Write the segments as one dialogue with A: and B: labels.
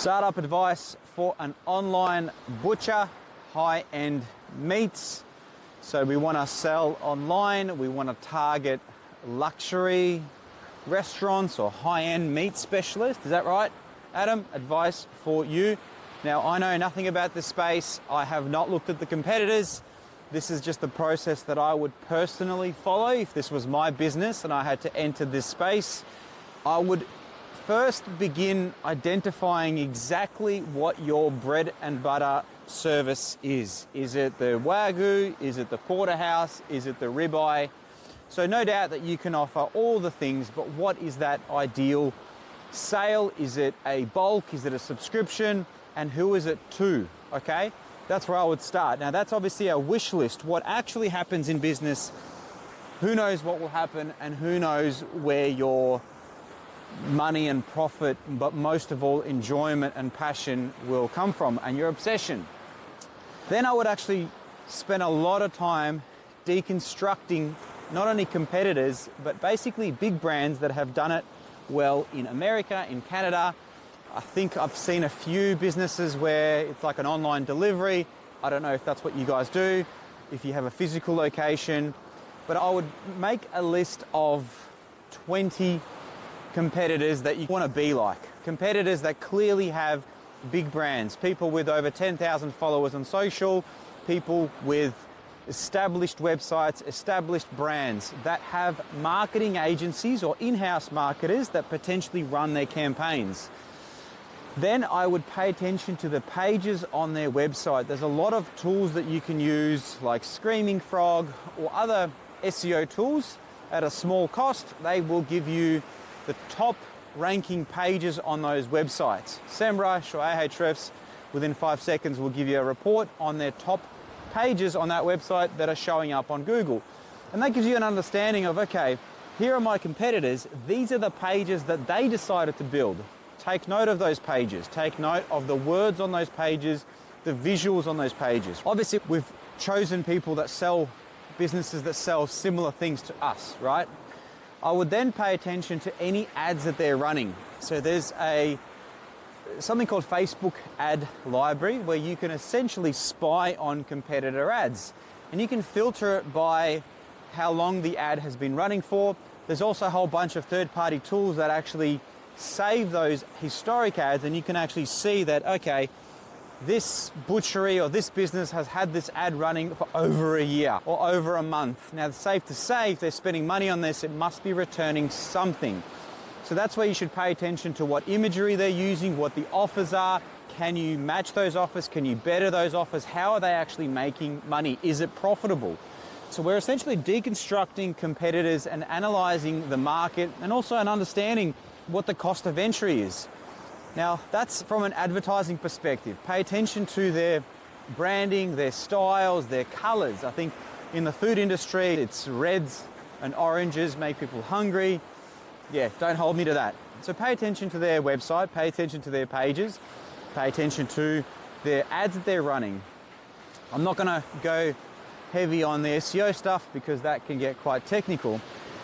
A: Startup advice for an online butcher, high-end meats. So we want to sell online, we want to target luxury restaurants or high-end meat specialists. Is that right, Adam? Advice for you. Now, I know nothing about this space. I have not looked at the competitors. This is just the process that I would personally follow if this was my business and I had to enter this space. I would first begin identifying exactly what your bread and butter service is. Is it the Wagyu? Is it the porterhouse? Is it the ribeye? So no doubt that you can offer all the things, but what is that ideal sale? Is it a bulk? Is it a subscription? And who is it to? Okay, that's where I would start. Now that's obviously a wish list. What actually happens in business, who knows what will happen and who knows where your money and profit, but most of all enjoyment and passion will come from, and your obsession. Then I would actually spend a lot of time deconstructing not only competitors, but basically big brands that have done it well in America, in Canada. I think I've seen a few businesses where it's like an online delivery. I don't know if that's what you guys do, if you have a physical location, but I would make a list of 20 competitors that you want to be like. Competitors that clearly have big brands, people with over 10,000 followers on social, people with established websites, established brands that have marketing agencies or in-house marketers that potentially run their campaigns. Then I would pay attention to the pages on their website. There's a lot of tools that you can use like Screaming Frog or other SEO tools at a small cost. They will give you the top ranking pages on those websites. SEMrush or Ahrefs within 5 seconds will give you a report on their top pages on that website that are showing up on Google. And that gives you an understanding of, okay, here are my competitors. These are the pages that they decided to build. Take note of those pages. Take note of the words on those pages, the visuals on those pages. Obviously, we've chosen people that sell businesses that sell similar things to us, right? I would then pay attention to any ads that they're running. So there's something called Facebook ad library where you can essentially spy on competitor ads. And you can filter it by how long the ad has been running for. There's also a whole bunch of third-party tools that actually save those historic ads, and you can actually see that, okay, this butchery or this business has had this ad running for over a year or over a month. Now, it's safe to say if they're spending money on this, it must be returning something. So that's where you should pay attention to what imagery they're using, what the offers are. Can you match those offers? Can you better those offers? How are they actually making money? Is it profitable? So we're essentially deconstructing competitors and analyzing the market and also an understanding what the cost of entry is. Now, that's from an advertising perspective. Pay attention to their branding, their styles, their colors. I think in the food industry, it's reds and oranges make people hungry. Yeah, don't hold me to that. So pay attention to their website, pay attention to their pages, pay attention to their ads that they're running. I'm not gonna go heavy on the SEO stuff because that can get quite technical.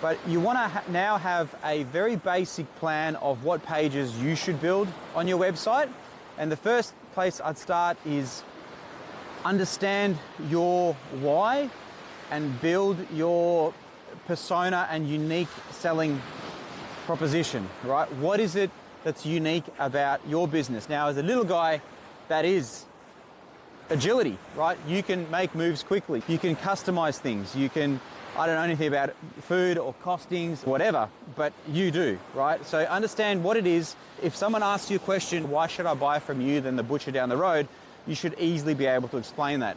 A: But you want to now have a very basic plan of what pages you should build on your website. And the first place I'd start is understand your why and build your persona and unique selling proposition, right? What is it that's unique about your business? Now, as a little guy, that is agility, right? You can make moves quickly. You can customize things. You can, I don't know anything about food or costings, whatever, but you do, right? So understand what it is. If someone asks you a question, why should I buy from you than the butcher down the road? You should easily be able to explain that.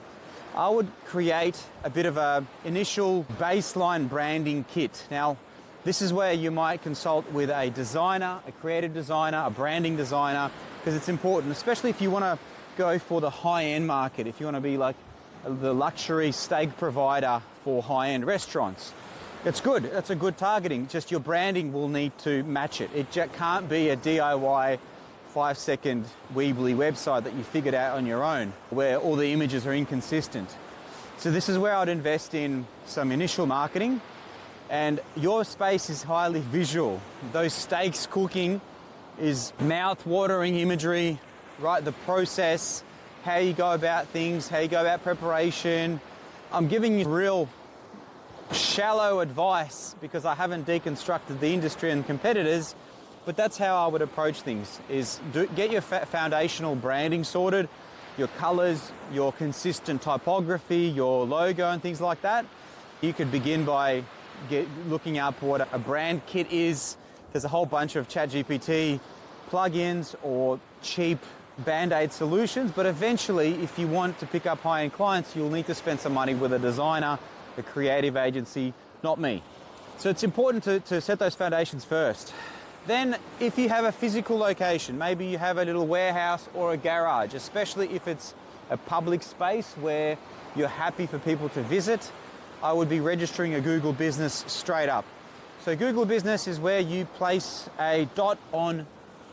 A: I would create a bit of a initial baseline branding kit. Now, this is where you might consult with a designer, a creative designer, a branding designer, because it's important, especially if you want to go for the high-end market, if you want to be like the luxury steak provider for high-end restaurants. It's good, that's a good targeting, just your branding will need to match it. It can't be a DIY 5-second Weebly website that you figured out on your own, where all the images are inconsistent. So this is where I'd invest in some initial marketing, and your space is highly visual. Those steaks cooking is mouth-watering imagery, right? The process, how you go about things, how you go about preparation. I'm giving you real shallow advice because I haven't deconstructed the industry and competitors, but that's how I would approach things, is get your foundational branding sorted, your colors, your consistent typography, your logo and things like that. You could begin by looking up what a brand kit is. There's a whole bunch of ChatGPT plugins or cheap Band-Aid solutions, but eventually if you want to pick up high-end clients, you'll need to spend some money with a designer, a creative agency, not me. So it's important to set those foundations first. Then if you have a physical location, maybe you have a little warehouse or a garage, especially if it's a public space where you're happy for people to visit, I would be registering a Google business straight up. So Google business is where you place a dot on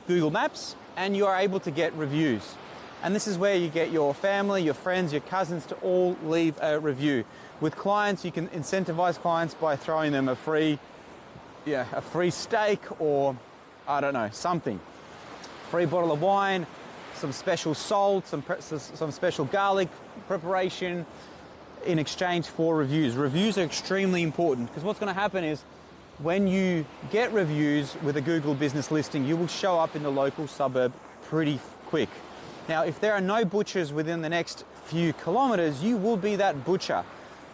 A: Google Maps and you are able to get reviews. And this is where you get your family, your friends, your cousins to all leave a review. With clients, you can incentivize clients by throwing them a free steak or, I don't know, something. Free bottle of wine, some special salt, some special garlic preparation in exchange for reviews. Reviews are extremely important because what's going to happen is when you get reviews with a Google business listing, you will show up in the local suburb pretty quick. Now, if there are no butchers within the next few kilometers, you will be that butcher.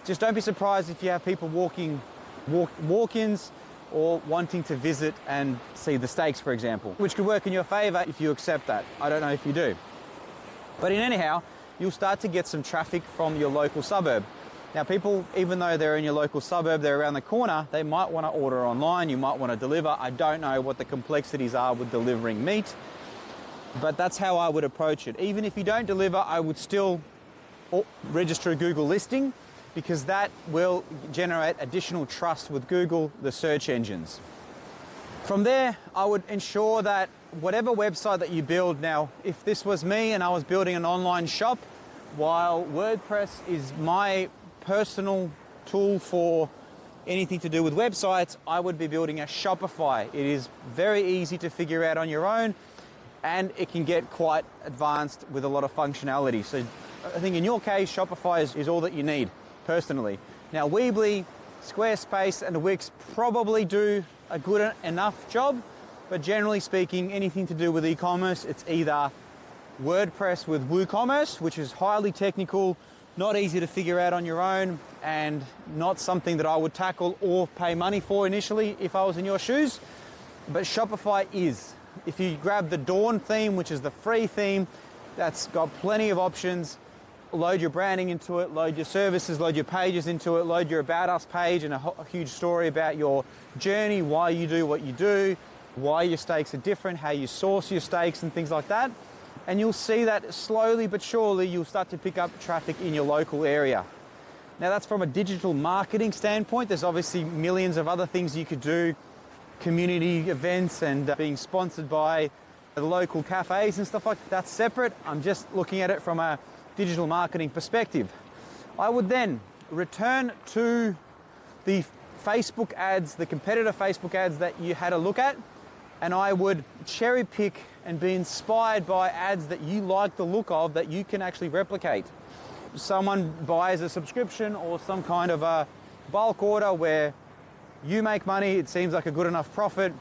A: Just don't be surprised if you have people walk-ins or wanting to visit and see the steaks, for example, which could work in your favor if you accept that. I don't know if you do. But anyhow, you'll start to get some traffic from your local suburb. Now people, even though they're in your local suburb, they're around the corner, they might want to order online, you might want to deliver. I don't know what the complexities are with delivering meat, but that's how I would approach it. Even if you don't deliver, I would still register a Google listing because that will generate additional trust with Google, the search engines. From there, I would ensure that whatever website that you build now, if this was me and I was building an online shop, while WordPress is my personal tool for anything to do with websites, I would be building a Shopify. It is very easy to figure out on your own and it can get quite advanced with a lot of functionality. So I think in your case, Shopify is all that you need, personally. Now Weebly, Squarespace and Wix probably do a good enough job, but generally speaking, anything to do with e-commerce, it's either WordPress with WooCommerce, which is highly technical, not easy to figure out on your own, and not something that I would tackle or pay money for initially if I was in your shoes. But Shopify is. If you grab the Dawn theme, which is the free theme, that's got plenty of options. Load your branding into it, load your services, load your pages into it, load your About Us page and a huge story about your journey, why you do what you do, why your steaks are different, how you source your steaks and things like that. And you'll see that slowly but surely you'll start to pick up traffic in your local area. Now that's from a digital marketing standpoint. There's obviously millions of other things you could do, community events and being sponsored by the local cafes and stuff like that. That's separate. I'm just looking at it from a digital marketing perspective. I would then return to the Facebook ads, the competitor Facebook ads that you had a look at, and I would cherry pick and be inspired by ads that you like the look of that you can actually replicate. Someone buys a subscription or some kind of a bulk order where you make money, it seems like a good enough profit,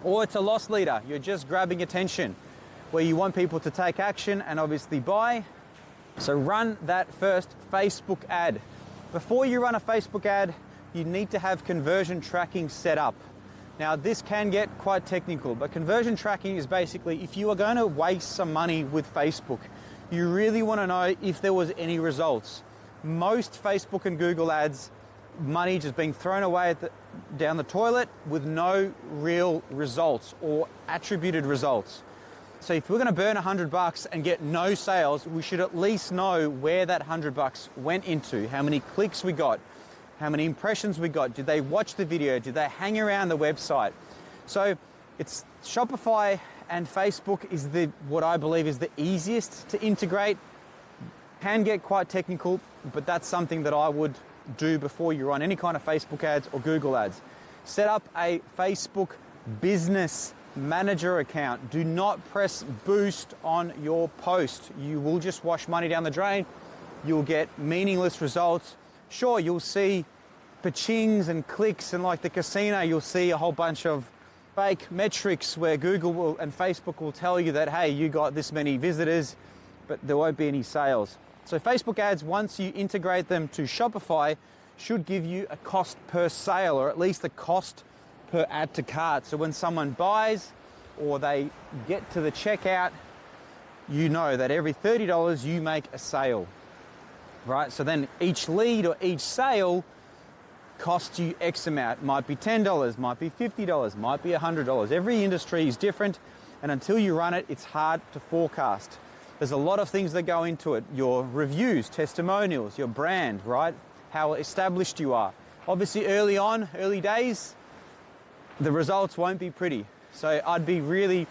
A: or it's a loss leader, you're just grabbing attention, where you want people to take action and obviously buy. So run that first Facebook ad. Before you run a Facebook ad, you need to have conversion tracking set up. Now this can get quite technical, but conversion tracking is basically if you are going to waste some money with Facebook, you really want to know if there was any results. Most Facebook and Google ads, money just being thrown away down the toilet with no real results or attributed results. So if we're going to burn $100 and get no sales, we should at least know where that $100 went into, how many clicks we got, how many impressions we got, did they watch the video, did they hang around the website. So it's Shopify and Facebook is what I believe is the easiest to integrate. Can get quite technical, but that's something that I would do before you run any kind of Facebook ads or Google ads. Set up a Facebook business manager account. Do not press boost on your post. You will just wash money down the drain. You'll get meaningless results. Sure, you'll see pachings and clicks, and like the casino, you'll see a whole bunch of fake metrics where Google and Facebook will tell you that, hey, you got this many visitors, but there won't be any sales. So Facebook ads, once you integrate them to Shopify, should give you a cost per sale, or at least a cost per add to cart. So when someone buys or they get to the checkout, you know that every $30 you make a sale, right? So then each lead or each sale costs you X amount. Might be $10, might be $50, might be $100. Every industry is different, and until you run it, it's hard to forecast. There's a lot of things that go into it. Your reviews, testimonials, your brand, right? How established you are. Obviously early on, early days, the results won't be pretty. So I'd be really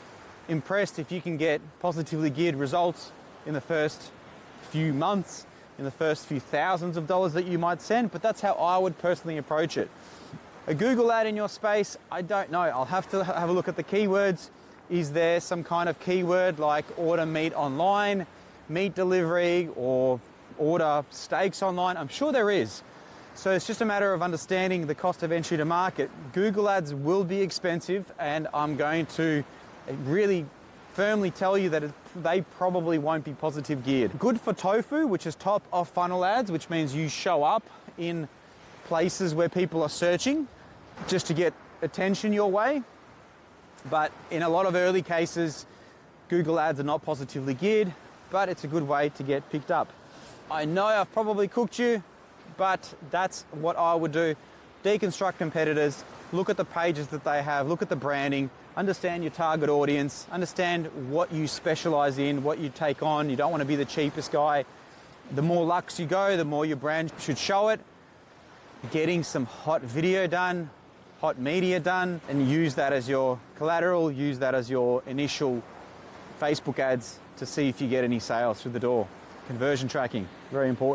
A: impressed if you can get positively geared results in the first few months, in the first few thousands of dollars that you might send, but that's how I would personally approach it. A Google ad in your space, I don't know. I'll have to have a look at the keywords. Is there some kind of keyword like order meat online, meat delivery, or order steaks online? I'm sure there is. So it's just a matter of understanding the cost of entry to market. Google ads will be expensive, and I'm going to really firmly tell you that they probably won't be positive geared. Good for tofu, which is top of funnel ads, which means you show up in places where people are searching just to get attention your way. But in a lot of early cases, Google ads are not positively geared, but it's a good way to get picked up. I know I've probably cooked you, but that's what I would do. Deconstruct competitors, look at the pages that they have, look at the branding, understand your target audience, understand what you specialize in, what you take on. You don't want to be the cheapest guy. The more luxe you go, the more your brand should show it. Getting some hot video done, hot media done, and use that as your collateral, use that as your initial Facebook ads to see if you get any sales through the door. Conversion tracking, very important.